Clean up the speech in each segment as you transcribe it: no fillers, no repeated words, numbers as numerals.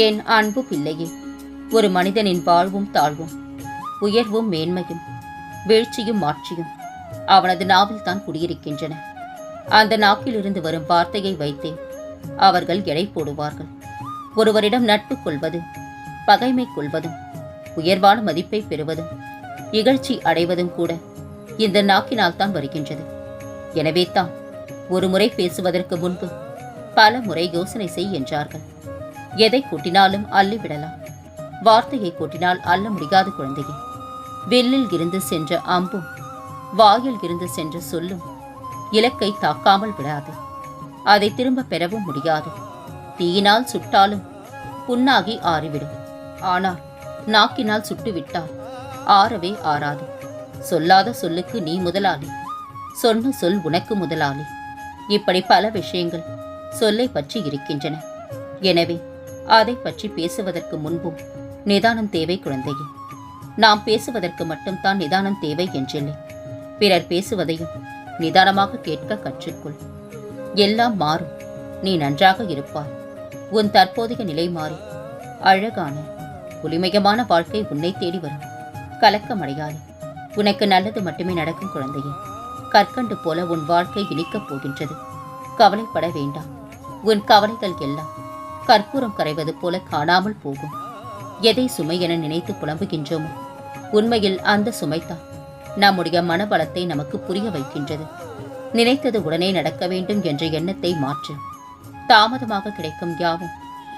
என் அன்பு பிள்ளையே, ஒரு மனிதனின் வாழ்வும் தாழ்வும், உயர்வும் மேன்மையும், வீழ்ச்சியும் மாட்சியும் அவனது நாவில் தான் குடியிருக்கின்றன. அந்த நாக்கிலிருந்து வரும் வார்த்தையை வைத்தே அவர்கள் எடை போடுவார்கள். ஒருவரிடம் நட்பு கொள்வது, பகைமை கொள்வதும், உயர்வான மதிப்பை பெறுவதும், இகழ்ச்சி அடைவதும் கூட இந்த நாக்கினால் தான் வருகின்றது. எனவே தான் ஒரு முறை பேசுவதற்கு முன்பு பல முறை யோசனை செய் என்றார்கள். எதை கூட்டினாலும் அள்ளிவிடலாம், வார்த்தையை கூட்டினால் அள்ள முடியாது குழந்தையே. வில்லில் இருந்து சென்ற அம்பும் வாயில் இருந்து சென்ற சொல்லும் இலக்கை தாக்காமல் விடாது. அதை திரும்ப பெறவும் முடியாது. தீயினால் சுட்டாலும் புண்ணாகி ஆறிவிடும். ஆனால் நாக்கினால் சுட்டுவிட்டால் ஆறவே ஆறாது. சொல்லாத சொல்லுக்கு நீ முதலாளி, சொன்ன சொல் உனக்கு முதலாளி. இப்படி பல விஷயங்கள் சொல்லை பற்றி இருக்கின்றன. எனவே அதை பற்றி பேசுவதற்கு முன்பும் நிதானம் தேவை குழந்தையே. நாம் பேசுவதற்கு மட்டும்தான் நிதானம் தேவை என்றில்லை. பிறர் பேசுவதையும் நிதானமாக கேட்க கற்றுக்கொள். எல்லாம் மாறும், நீ நன்றாக இருப்பாய். உன் தற்போதைய நிலை மாறி அழகான ஒளிமயமான வாழ்க்கை உன்னை தேடி வரும். கலக்கமடையாதே, உனக்கு நல்லது மட்டுமே நடக்கும் குழந்தையே. கற்கண்டு போல உன் வாழ்க்கை இனிக்கப் போகின்றது. கவலைப்பட வேண்டாம். உன் கவலைகள் எல்லாம் கற்பூரம் கரைவது போல காணாமல் போகும். எதை சுமை என நினைத்து புலம்புகின்றோமோ, உண்மையில் அந்த சுமைத்தான் நம்முடைய மனபலத்தை நமக்கு புரிய வைக்கின்றது. நினைத்தது உடனே நடக்க வேண்டும் என்ற எண்ணத்தை மாற்று. தாமதமாக கிடைக்கும் யாவும்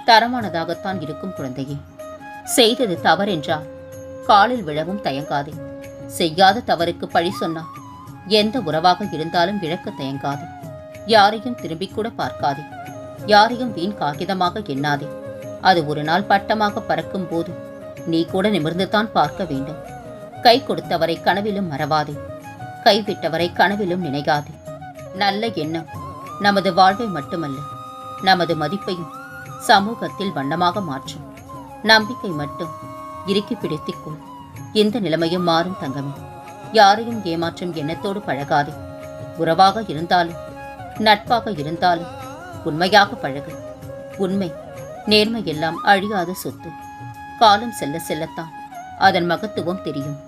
தரமானதாகத்தான் இருக்கும் குழந்தையே. செய்தது தவறென்றால் காலில் விழவும் தயங்காதே. செய்யாத தவறுக்கு பழி சொன்னால் எந்த உறவாக இருந்தாலும் இழக்க தயங்காதே. யாரையும் திரும்பிக் கூட பார்க்காதே. யாரையும் வீண் காகிதமாக எண்ணாதே. அது ஒரு நாள் பட்டமாக பறக்கும் போது நீ கூட நிமிர்ந்துதான் பார்க்க வேண்டும். கை கொடுத்தவரை கனவிலும் மறவாதே. கைவிட்டவரை கனவிலும் நினைக்காதே. நல்ல எண்ணம் நமது வாழ்வை மட்டுமல்ல, நமது மதிப்பையும் சமூகத்தில் வண்ணமாக மாற்றும். நம்பிக்கை மட்டும் இறுக்கி பிடித்துக்கொள். இந்த நிலைமையும் மாறும் தங்கமே. யாரையும் ஏமாற்றும் எண்ணத்தோடு பழகாதே. உறவாக இருந்தாலும் நட்பாக இருந்தாலும் உண்மையாக பழகு. உண்மை நேர்மை எல்லாம் அழியாத சொத்து. காலம் செல்ல செல்லத்தான் அதன் மகத்துவம் தெரியும்.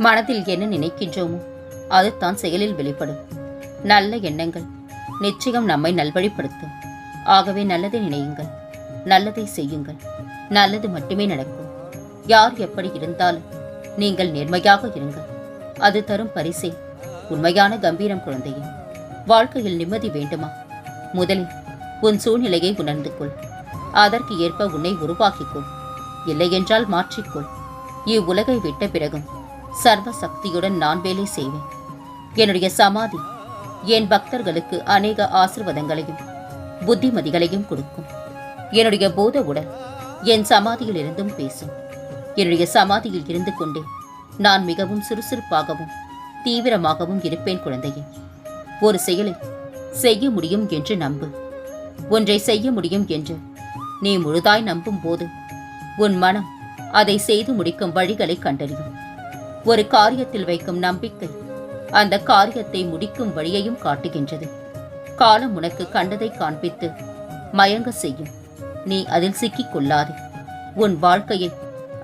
மனதில் என்ன நினைக்கின்றோமோ அதுதான் செயலில் வெளிப்படும். நல்ல எண்ணங்கள் நிச்சயம் நம்மை நல்வழிப்படுத்தும். ஆகவே நல்லதை நினையுங்கள், நல்லதை செய்யுங்கள். நல்லது மட்டுமே நடக்கும். யார் எப்படி இருந்தாலும் நீங்கள் நேர்மையாக இருங்கள். அது தரும் பரிசே உண்மையான கம்பீரம் குழந்தையே. வாழ்க்கையில் நிம்மதி வேண்டுமா? முதலில் உன் சூழ்நிலையை உணர்ந்து கொள். அதற்கு ஏற்ப உன்னை உருவாக்கிக்கொள். இல்லையென்றால் மாற்றிக்கொள். இவ்வுலகை விட்ட பிறகும் சர்வ சக்தியுடன் நான் வேலை செய்வேன். என்னுடைய சமாதி என் பக்தர்களுக்கு அநேக ஆசீர்வாதங்களையும் புத்திமதிகளையும் கொடுக்கும். என்னுடைய போத உடல் என் சமாதியில் இருந்தும் பேசும். என்னுடைய சமாதியில் இருந்து கொண்டே நான் மிகவும் சுறுசுறுப்பாகவும் தீவிரமாகவும் இருப்பேன் குழந்தையே. ஒரு செயலை செய்ய முடியும் என்று நம்பு. ஒன்றை செய்ய முடியும் என்று நீ முழுதாய் நம்பும் போது உன் மனம் அதை செய்து முடிக்கும் வழிகளை கண்டறியும். ஒரு காரியத்தில் வைக்கும் நம்பிக்கை அந்த காரியத்தை முடிக்கும் வழியையும் காட்டுகின்றது. காலம் உனக்கு கண்டதை காண்பித்து மயங்க செய்யும். நீ அதில் சிக்கிக் கொள்ளாதே. உன் வாழ்க்கையை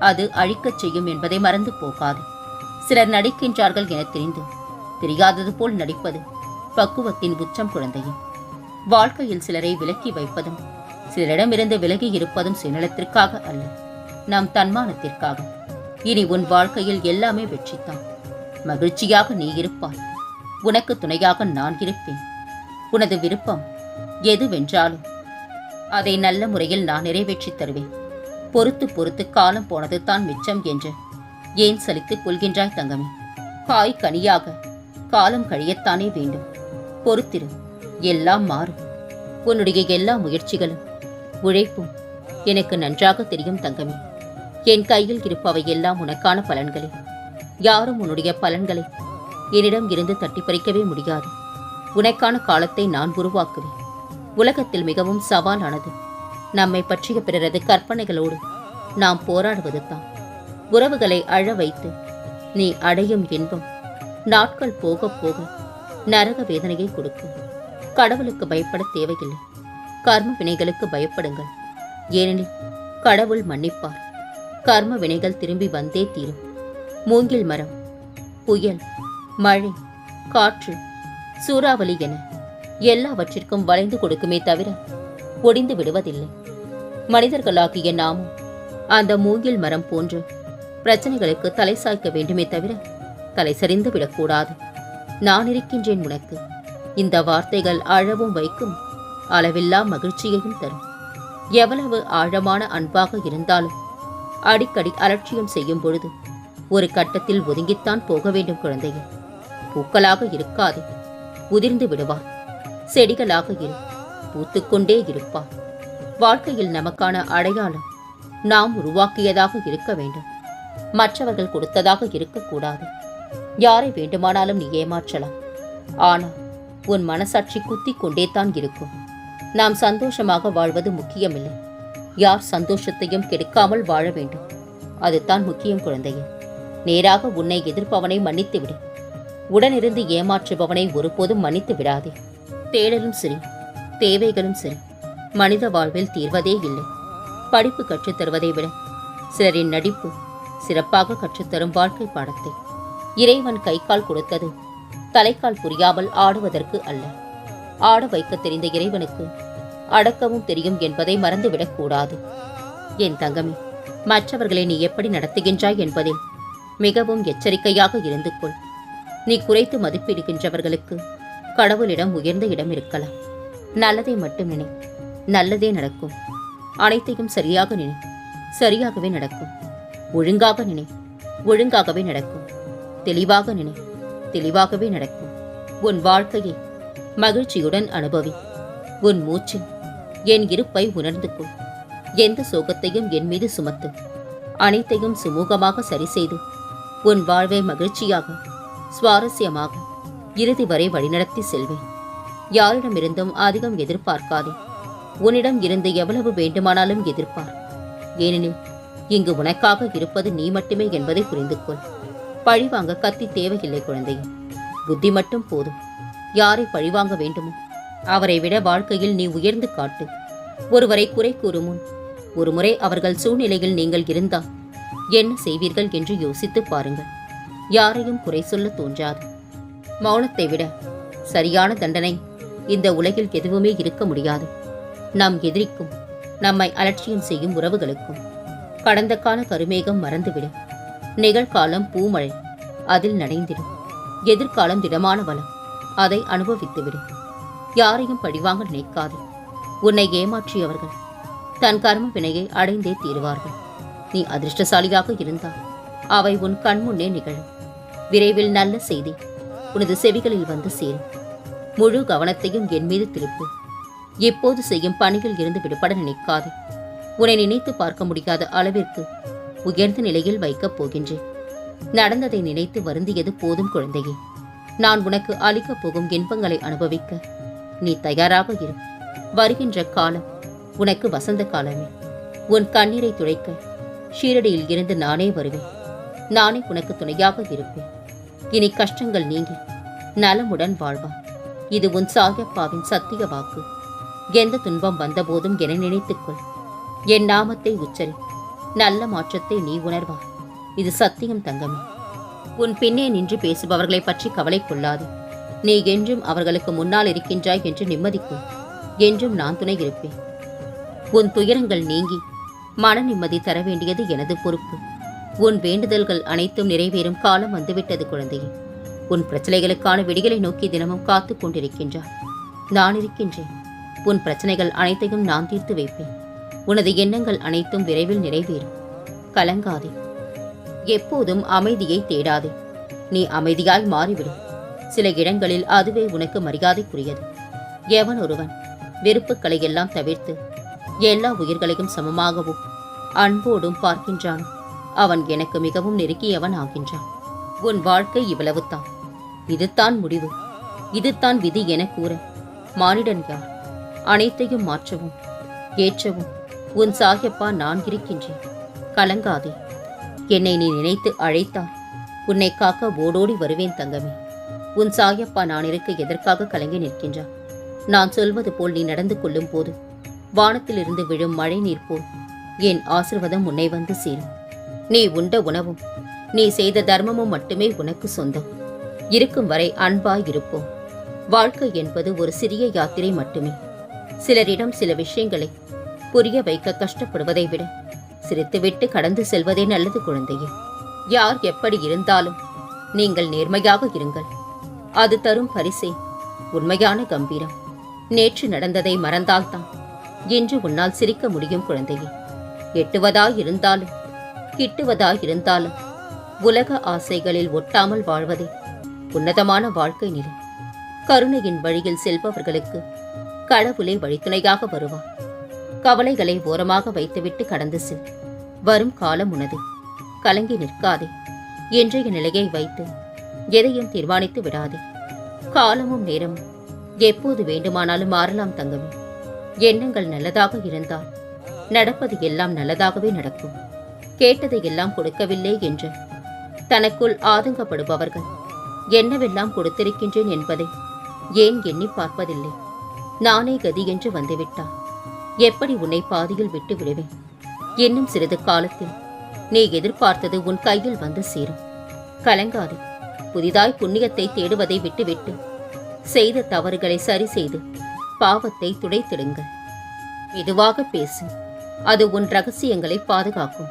அது அழிக்கச் செய்யும் என்பதை மறந்து போகாதே. சிலர் நடிக்கின்றார்கள் என தெரிந்து தெரியாதது போல் நடிப்பது பக்குவத்தின் உச்சம் குழந்தையே. வாழ்க்கையில் சிலரை விலக்கி வைப்பதும் சிலரிடமிருந்து விலகி இருப்பதும் சுயநலத்திற்காக அல்ல, நம் தன்மானத்திற்காக. இனி உன் வாழ்க்கையில் எல்லாமே வெற்றித்தான். மகிழ்ச்சியாக நீ இருப்பாய். உனக்கு துணையாக நான் இருப்பேன். உனது விருப்பம் எதுவென்றாலும் அதை நல்ல முறையில் நான் நிறைவேற்றித் தருவேன். பொறுத்து பொறுத்து காலம் போனது தான் மிச்சம் என்று ஏன் சலித்துக் கொள்கின்றாய் தங்கமே? காய் கனியாக காலம் கழியத்தானே வேண்டும். பொறுத்திரு, எல்லாம் மாறும். உன்னுடைய எல்லா முயற்சிகளும் உழைப்பும் எனக்கு நன்றாக தெரியும் தங்கமே. என் கையில் இருப்பவை எல்லாம் உனக்கான பலன்களே. யாரும் உன்னுடைய பலன்களை என்னிடம் இருந்து தட்டி பறிக்கவே முடியாது. உனக்கான காலத்தை நான் உருவாக்குவேன். உலகத்தில் மிகவும் சவாலானது நம்மை பற்றிய பிறரது கற்பனைகளோடு நாம் போராடுவது தான். உறவுகளை அழ வைத்து நீ அடையும் இன்பம் நாட்கள் போக போக நரக வேதனையை கொடுக்கும். கடவுளுக்கு பயப்பட தேவையில்லை. கர்ம வினைகளுக்கு பயப்படுங்கள். ஏனெனில் கடவுள் மன்னிப்பார். கர்ம வினைகள் திரும்பி வந்தே தீரும். மூங்கில் மரம், புயல், மழை, காற்று, சூறாவளி என எல்லாவற்றிற்கும் வளைந்து கொடுக்குமே தவிர ஒடிந்து விடுவதில்லை. மனிதர்களாகிய நாமும் அந்த மூங்கில் மரம் போன்று பிரச்சனைகளுக்கு தலை சாய்க்க வேண்டுமே தவிர தலை சரிந்து விடக்கூடாது. நான் இருக்கின்றேன் உனக்கு. இந்த வார்த்தைகள் அழவும் வைக்கும், அளவில்லா மகிழ்ச்சியையும் தரும். எவ்வளவு ஆழமான அன்பாக இருந்தாலும் அடிக்கடி அலட்சியம் செய்யும் பொழுது ஒரு கட்டத்தில் ஒதுங்கித்தான் போக வேண்டும். குழந்தையே, பூக்களாக இருக்காதே, உதிர்ந்து விடுவார். செடிகளாக இரு, பூத்துக்கொண்டே இருப்பார். வாழ்க்கையில் நமக்கான அடையாளம் நாம் உருவாக்கியதாக இருக்க வேண்டும். மற்றவர்கள் கொடுத்ததாக இருக்கக்கூடாது. யாரை வேண்டுமானாலும் நீ ஏமாற்றலாம். ஆனால் உன் மனசாட்சி குத்திக் கொண்டே தான் இருக்கும். நாம் சந்தோஷமாக வாழ்வது முக்கியமில்லை. யார் சந்தோஷத்தையும் கெடுக்காமல் வாழ வேண்டும். அதுதான் முக்கியம். குழந்தையே, நேராக உன்னை எதிர்ப்பவனை மன்னித்து விடு. உடனிருந்து ஏமாற்றுபவனை ஒருபோதும் மன்னித்து விடாதே. தேடலும் சரி, தேவைகளும் சரி, மனித வாழ்வில் தீர்வதே இல்லை. படிப்பு கற்றுத்தருவதை விட சிலரின் நடிப்பு சிறப்பாக கற்றுத்தரும் வாழ்க்கை பாடத்தை. இறைவன் கை கால் கொடுத்தது தலைக்கால் புரியாமல் ஆடுவதற்கு அல்ல. ஆட வைக்க தெரிந்த இறைவனுக்கு அடக்கவும் தெரியும் என்பதை மறந்துவிடக்கூடாது. என் தங்கமே, மற்றவர்களை நீ எப்படி நடத்துகின்றாய் என்பதில் மிகவும் எச்சரிக்கையாக இருந்து கொள். நீ குறைத்து மதிப்பிடுகின்றவர்களுக்கு கடவுளிடம் உயர்ந்த இடம் இருக்கலாம். நல்லதை மட்டும் நினை, நல்லதே நடக்கும். அனைத்தையும் சரியாக நினை, சரியாகவே நடக்கும். ஒழுங்காக நினை, ஒழுங்காகவே நடக்கும். தெளிவாக நினை, தெளிவாகவே நடக்கும். உன் வாழ்க்கையை மகிழ்ச்சியுடன் அனுபவி. உன் மூச்சில் என் இருப்பை உணர்ந்து கொள். எந்த சோகத்தையும் என் மீது சுமத்து. அனைத்தையும் சுமூகமாக சரி செய்து உன் வாழ்வை மகிழ்ச்சியாக, சுவாரஸ்யமாக இறுதி வரை வழிநடத்தி செல்வேன். யாரிடமிருந்தும் அதிகம் எதிர்பார்க்காதே. உன்னிடம் இருந்து எவ்வளவு வேண்டுமானாலும் எதிர்பார். ஏனெனில் இங்கு உனக்காக இருப்பது நீ மட்டுமே என்பதை புரிந்து கொள். பழிவாங்க கத்தி தேவையில்லை குழந்தையே. புத்தி மட்டும் போதும். யாரை பழிவாங்க வேண்டுமோ அவரை விட வாழ்க்கையில் நீ உயர்ந்து காட்டு. ஒருவரை குறை கூறும் முன் ஒருமுறை அவர்கள் சூழ்நிலையில் நீங்கள் இருந்தால் என்ன செய்வீர்கள் என்று யோசித்து பாருங்கள். யாரையும் குறை சொல்ல தோன்றாது. மௌனத்தை விட சரியான தண்டனை இந்த உலகில் எதுவுமே இருக்க முடியாது. நம் எதிரிக்கும் நம்மை அலட்சியம் செய்யும் உறவுகளுக்கும் கடந்த கால கருமேகம் மறந்துவிடும். நிகழ்காலம் பூமழை, அதில் நனைந்திடும். எதிர்காலம் திடமான வளம், அதை அனுபவித்துவிடும். யாரையும் பழிவாங்க நினைக்காதே. உன்னை ஏமாற்றியவர்கள் தன் கர்ம வினையை அடைந்தே தீருவார்கள். நீ அதிர்ஷ்டசாலியாக இருந்தால் அவை உன் கண்முன்னே நிகழும். விரைவில் நல்ல செய்தி உனது செவிகளில் வந்து சேரும். முழு கவனத்தையும் என் மீது திருப்பு. எப்போது செய்யும் பணியில் இருந்து விடுபட நினைக்காதே. உன்னை நினைத்து பார்க்க முடியாத அளவிற்கு உயர்ந்த நிலையில் வைக்கப் போகின்றேன். நடந்ததை நினைத்து வருந்தியது போதும் குழந்தையே. நான் உனக்கு அளிக்கப் போகும் இன்பங்களை அனுபவிக்க நீ தயாராக இரு. வருகின்ற காலம் உனக்கு வசந்த காலமே. உன் கண்ணீரை துடைக்க ஷீரடியில் இருந்து நானே வருவேன். நானே உனக்கு துணையாக இருப்பேன். இனி கஷ்டங்கள் நீங்கி நலமுடன் வாழ்வார். இது உன் சாயப்பாவின் சத்திய வாக்கு. எந்த துன்பம் வந்தபோதும் என நினைத்துக்கொள். என் நாமத்தை உச்சரி. நல்ல மாற்றத்தை நீ உணர்வார். இது சத்தியம் தங்கமே. உன் பின்னே நின்று பேசுபவர்களை பற்றி கவலை கொள்ளாது. நீ என்றும் அவர்களுக்கு முன்னால் இருக்கின்றாய் என்று நிம்மதிக்கும். என்றும் நான் துணை இருப்பேன். உன் துயரங்கள் நீங்கி மன நிம்மதி தர வேண்டியது எனது பொறுப்பு. உன் வேண்டுதல்கள் அனைத்தும் நிறைவேறும் காலம் வந்துவிட்டது குழந்தையே. உன் பிரச்சனைகளுக்கான விடிகளை நோக்கி தினமும் காத்து கொண்டிருக்கின்றார். நான் இருக்கின்றேன். உன் பிரச்சனைகள் அனைத்தையும் நான் தீர்த்து வைப்பேன். உனது எண்ணங்கள் அனைத்தும் விரைவில் நிறைவேறும். கலங்காதே. எப்போதும் அமைதியை தேடாதே. நீ அமைதியாய் மாறிவிடும். சில இடங்களில் அதுவே உனக்கு மரியாதைக்குரியது. எவன் ஒருவன் வெறுப்புக்களை எல்லாம் தவிர்த்து எல்லா உயிர்களையும் சமமாகவும் அன்போடும் பார்க்கின்றான், அவன் எனக்கு மிகவும் நெருங்கியவன் ஆகின்றான். உன் வாழ்க்கை இவ்வளவுதான். இதுதான் முடிவு, இதுதான் விதி என கூற மானிடன் யார்? அனைத்தையும் மாற்றவும் ஏற்றவும் உன் சாயப்பா நான் இருக்கின்றேன். கலங்காதே. என்னை நீ நினைத்து அழைத்தால் உன்னை காக்க ஓடோடி வருவேன் தங்கமே. உன் சாயப்பா நான் இருக்க எதற்காக கலங்கி நிற்கின்றான்? நான் சொல்வது போல் நீ நடந்து கொள்ளும் போது வானத்திலிருந்து விழும் மழை நீர் போல் என் ஆசீர்வாதம் உன்னை வந்து சேரும். நீ உண்ட உணவும் நீ செய்த தர்மமும் மட்டுமே உனக்கு சொந்தம். இருக்கும் வரை அன்பாய் இருப்போம். வாழ்க்கை என்பது ஒரு சிறிய யாத்திரை மட்டுமே. சிலரிடம் சில விஷயங்களை புரிய வைக்க கஷ்டப்படுவதை விட சிரித்துவிட்டு கடந்து செல்வதே நல்லது குழந்தையே. யார் எப்படி இருந்தாலும் நீங்கள் நேர்மையாக இருங்கள். அது தரும் பரிசே உண்மையான கம்பீரம். நேற்று நடந்ததை மறந்தால்தான் இன்று உன்னால் சிரிக்க முடியும் குழந்தையே. எட்டுவதாயிருந்தாலும் கிட்டுவதாயிருந்தாலும் உலக ஆசைகளில் ஒட்டாமல் வாழ்வதே உன்னதமான வாழ்க்கை நிலை. கருணையின் வழியில் செல்பவர்களுக்கு கடவுளே வழித்துணையாக வருவார். கவலைகளை ஓரமாக வைத்துவிட்டு கடந்து செல். வரும் காலம் உனது. கலங்கி நிற்காதே. இன்றைய நிலையை வைத்து எதையும் தீர்மானித்து விடாதே. காலமும் நேரமும் எப்போது வேண்டுமானாலும் மாறலாம் தங்கமே. எண்ணங்கள் நல்லதாக இருந்தால் நடப்பது எல்லாம் நல்லதாகவே நடக்கும். கேட்டதை எல்லாம் கொடுக்கவில்லை என்று தனக்குள் ஆதங்கப்படுபவர்கள் என்னவெல்லாம் கொடுத்திருக்கின்றேன் என்பதை ஏன் எண்ணி பார்ப்பதில்லை? நானே கதி என்று வந்துவிட்டார். எப்படி உன்னை பாதியில் விட்டு விடுவேன்? இன்னும் சிறிது காலத்தில் நீ எதிர்பார்த்தது உன் கையில் வந்து சேரும். கலங்காதே. புதிதாய் புண்ணியத்தை தேடுவதை விட்டுவிட்டு செய்த தவறுகளை சரி செய்து பாவத்தை துடைத்திடுங்கள். மெதுவாக பேசு. அது உன் ரகசியங்களை பாதுகாக்கும்.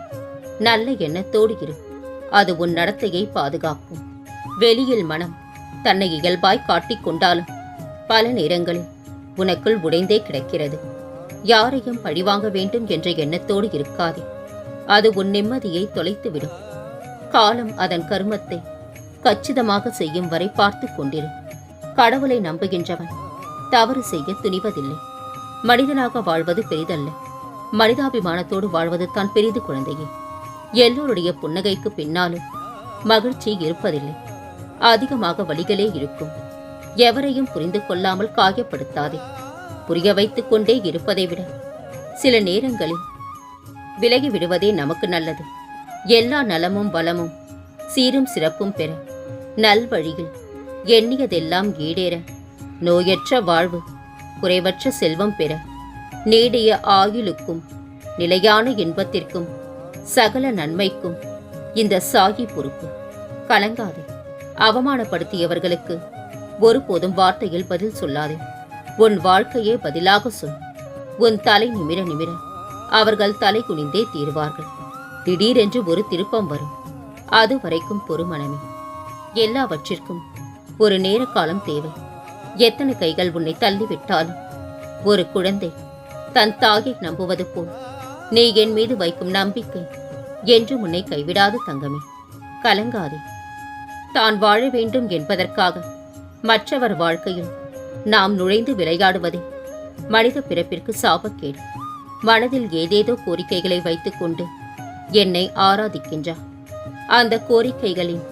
நல்ல எண்ணத்தோடு இரு. அது உன் நடத்தையை பாதுகாக்கும். வெளியில் மனம் தன்னை இயல்பாய் காட்டிக் கொண்டாலும் பல நேரங்களில் உனக்குள் உடைந்தே கிடக்கிறது. யாரையும் பழிவாங்க வேண்டும் என்ற எண்ணத்தோடு இருக்காதே. அது உன் நிம்மதியை தொலைத்துவிடும். காலம் அதன் கருமத்தை கச்சிதமாக செய்யும் வரை பார்த்து கொண்டிரு. கடவுளை நம்புகின்றவன் தவறு செய்ய துணிவதில்லை. மனிதனாக வாழ்வது பெரிதல்ல, மனிதாபிமானத்தோடு வாழ்வது தான் பெரிது குழந்தையே. எல்லோருடைய புன்னகைக்கு பின்னாலும் மகிழ்ச்சி இருப்பதில்லை. அதிகமாக வழிகளே இருக்கும். எவரையும் புரிந்து கொள்ளாமல் காயப்படுத்தாதே. புரிய வைத்துக் கொண்டே இருப்பதை விட சில நேரங்களில் விலகி விடுவதே நமக்கு நல்லது. எல்லா நலமும் வளமும் சீரும் சிறப்பும் பெற, நல்வழியில் எண்ணியதெல்லாம் ஈடேற, நோயற்ற வாழ்வு குறைவற்ற செல்வம் பெற, நீடிய ஆயுளுக்கும் நிலையான இன்பத்திற்கும் சகல நன்மைக்கும் இந்த சாகி பொறுப்பு. கலங்காதே. அவமானப்படுத்தியவர்களுக்கு ஒருபோதும் வார்த்தையில் பதில் சொல்லாதே. உன் வாழ்க்கையே பதிலாக சொல். உன் தலை நிமிர நிமிர அவர்கள் தலை குனிந்தே தீருவார்கள். திடீரென்று ஒரு திருப்பம் வரும். அது வரைக்கும் பொறுமனமே. எல்லாவற்றிற்கும் ஒரு நேர காலம் தேவை. எத்தனை கைகள் உன்னை தள்ளிவிட்டாலும் ஒரு குழந்தை தன் தாயை நம்புவது போல் நீ என் மீது வைக்கும் நம்பிக்கை என்று உன்னை கைவிடாது தங்கமே. கலங்காதே. தான் வாழ வேண்டும் என்பதற்காக மற்றவர் வாழ்க்கையில் நாம் நுழைந்து விளையாடுவதே மனித பிறப்பிற்கு சாபக்கேடு. மனதில் ஏதேதோ கோரிக்கைகளை வைத்துக்கொண்டு என்னை ஆராதிக்கின்றார். அந்த கோரிக்கைகளின்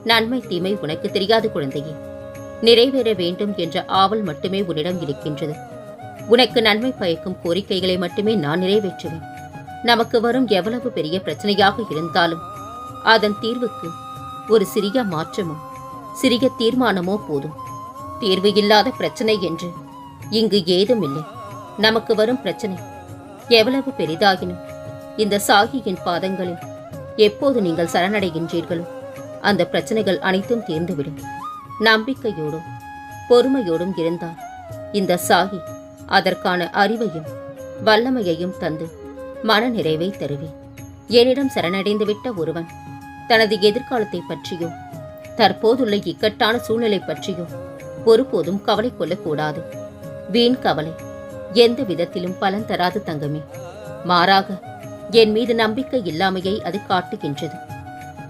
நன்மை தீமை உனக்கு தெரியாது குழந்தையே. நிறைவேற வேண்டும் என்ற ஆவல் மட்டுமே உன்னிடம் இருக்கின்றது. உனக்கு நன்மை பயக்கும் கோரிக்கைகளை மட்டுமே நான் நிறைவேற்றுவேன். நமக்கு வரும் எவ்வளவு பெரிய பிரச்சனையாக இருந்தாலும் அதன் தீர்வுக்கு ஒரு சிறிய மாற்றமோ சிறிய தீர்மானமோ போதும். தீர்வு இல்லாத பிரச்சனை என்று இங்கு ஏதும் இல்லை. நமக்கு வரும் பிரச்சனை எவ்வளவு பெரிதாகினும் இந்த சாகியின் பாதங்களில் எப்போது நீங்கள் சரணடைகின்றீர்களோ அந்த பிரச்சனைகள் அனைத்தும் தீர்ந்துவிடும். நம்பிக்கையோடும் பொறுமையோடும் இருந்தால் இந்த சாகி அதற்கான அறிவையும் வல்லமையையும் தந்து மன நிறைவை தருவேன். என்னிடம் சரணடைந்து விட்ட ஒருவன் தனது எதிர்காலத்தை பற்றியோ தற்போதுள்ள இக்கட்டான சூழ்நிலை பற்றியோ ஒருபோதும் கவலை கொள்ளக்கூடாது. வீண் கவலை எந்த விதத்திலும் பலன் தராது தங்கமே. மாறாக என் மீது நம்பிக்கை இல்லாமையை அது காட்டுகின்றது.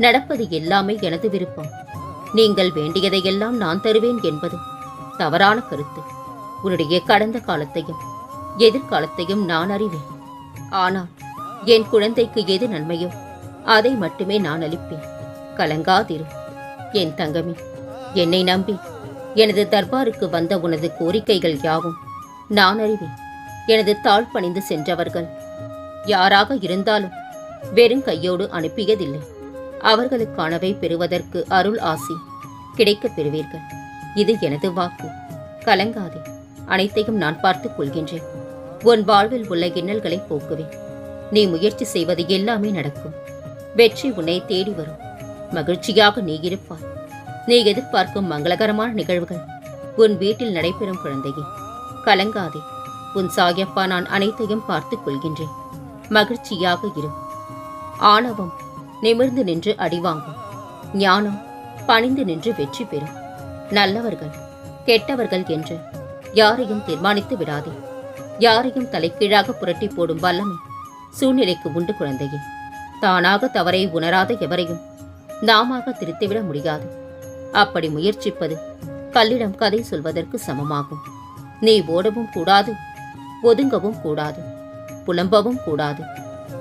நடப்பது எல்லாமே எனது விருப்பம். நீங்கள் வேண்டியதையெல்லாம் நான் தருவேன் என்பது தவறான கருத்து. உன்னுடைய கடந்த காலத்தையும் எதிர்காலத்தையும் நான் அறிவேன். ஆனால் என் குழந்தைக்கு எது நன்மையோ அதை மட்டுமே நான் அளிப்பேன். கலங்காதிரு என் தங்கமே. என்னை நம்பி எனது தர்பாருக்கு வந்த உனது கோரிக்கைகள் யாவும் நான் அறிவேன். எனது தாழ் பணிந்து சென்றவர்கள் யாராக இருந்தாலும் வெறும் கையோடு அனுப்பியதில்லை. அவர்களுக்கானவை பெறுவதற்கு அருள் ஆசி கிடைக்கப் பெறுவீர்கள். இது எனது வாக்கு. கலங்காதே. அனைத்தையும் நான் பார்த்துக் கொள்கின்றேன். உன் வாழ்வில் உள்ள இன்னல்களை போக்குவேன். நீ முயற்சி செய்வது எல்லாமே நடக்கும். வெற்றி உன்னை தேடி வரும். மகிழ்ச்சியாக நீ இருப்பாய். நீ எதிர்பார்க்கும் மங்களகரமான நிகழ்வுகள் உன் வீட்டில் நடைபெறும் குழந்தையே. கலங்காதே. உன் சாயப்பா நான் அனைத்தையும் பார்த்துக் கொள்கின்றேன். மகிழ்ச்சியாக இரு. ஆணவம் நிமிர்ந்து நின்று அடிவாங்கும். ஞானம் பணிந்து நின்று வெற்றி பெறும். நல்லவர்கள் கெட்டவர்கள் என்று யாரையும் தீர்மானித்து விடாதே. யாரையும் தலைக்கீழாக புரட்டி போடும் வல்லமை சூழ்நிலைக்கு உண்டு குழந்தையே. தானாக தவறை உணராத எவரையும் நாமாக திருத்திவிட முடியாது. அப்படி முயற்சிப்பது கல்லிடம் கதை சொல்வதற்கு சமமாகும். நீ ஓடவும் கூடாது, ஒதுங்கவும் கூடாது, புலம்பவும் கூடாது.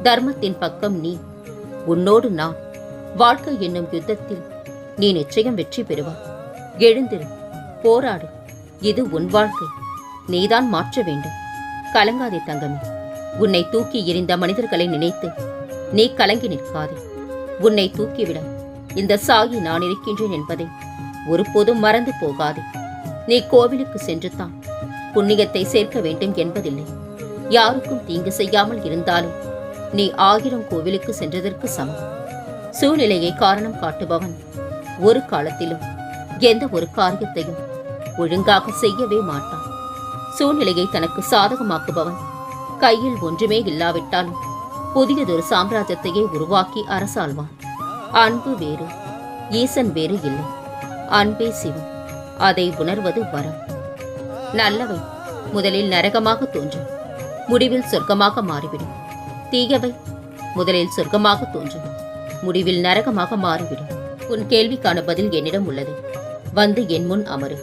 தர்மத்தின் பக்கம் நீ, உன்னோடு நான். வாழ்க்கை என்னும் யுத்தத்தில் நீ நிச்சயம் வெற்றி பெறுவாய். எழுந்திரு, போராடு. இது உன் வாழ்க்கை. நீதான் மாற்ற வேண்டும். கலங்காதே தங்கமே. உன்னை தூக்கி எறிந்த மனிதர்களை நினைத்து நீ கலங்கி நிற்காதே. உன்னை தூக்கிவிட இந்த சாயி நான் இருக்கின்றேன் என்பதை ஒருபோதும் மறந்து போகாதே. நீ கோவிலுக்கு சென்றுதான் புண்ணியத்தை சேர்க்க வேண்டும் என்பதில்லை. யாருக்கும் தீங்கு செய்யாமல் இருந்தாலும் நீ 1000 கோவிலுக்கு சென்றதற்கு சமம். சூழ்நிலையை காரணம் காட்டுபவன் ஒரு காலத்திலும் எந்த ஒரு காரியத்தையும் ஒழுங்காக செய்யவே மாட்டான். சூழ்நிலையை தனக்கு சாதகமாக்குபவன் கையில் ஒன்றுமே இல்லாவிட்டாலும் புதியதொரு சாம்ராஜ்யத்தையே உருவாக்கி அரசாள்வான். அன்பு வேறு, ஈசன் வேறு இல்லை. அன்பே சிவம். அதை உணர்வது வரம். நல்லவை முதலில் நரகமாக தோன்றும், முடிவில் சொர்க்கமாக மாறிவிடும். தீயவை முதலில் சொர்க்கமாக தோன்றும், முடிவில் நரகமாக மாறிவிடும். உன் கேள்விக்கான பதில் என்னிடம் உள்ளது. வந்து என் முன் அமரு.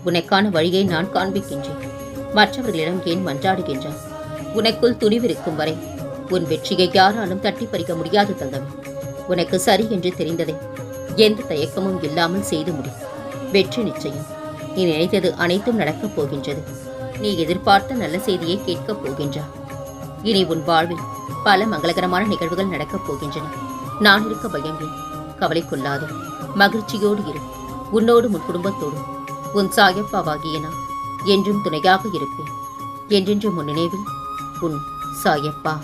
உனக்கான வழியை நான் காண்பிக்கின்றேன். மற்றவர்களிடம் ஏன் மன்றாடுகின்றான்? உனக்குள் துணிவிருக்கும் வரை உன் வெற்றியை யாராலும் தட்டி பறிக்க முடியாது தங்கமே. உனக்கு சரி என்று தெரிந்ததை எந்த தயக்கமும் இல்லாமல் செய்து முடி. வெற்றி நிச்சயம். நீ நினைத்தது அனைத்தும் நடக்கப் போகின்றது. நீ எதிர்பார்த்த நல்ல செய்தியை கேட்கப் போகின்றாய். இனி உன் வாழ்வில் பல மங்களகரமான நிகழ்வுகள் நடக்கப் போகின்றன. நான் இருக்க பயங்கேன். கவலை கொள்ளாதே. மகிழ்ச்சியோடு இரு. உன்னோடும் உன் குடும்பத்தோடும் உன் சாயப்பாவாகிய நான் என்றும் துணையாக இருப்பேன். என்றென்றும் உன் நினைவில் உன் சாயப்பா.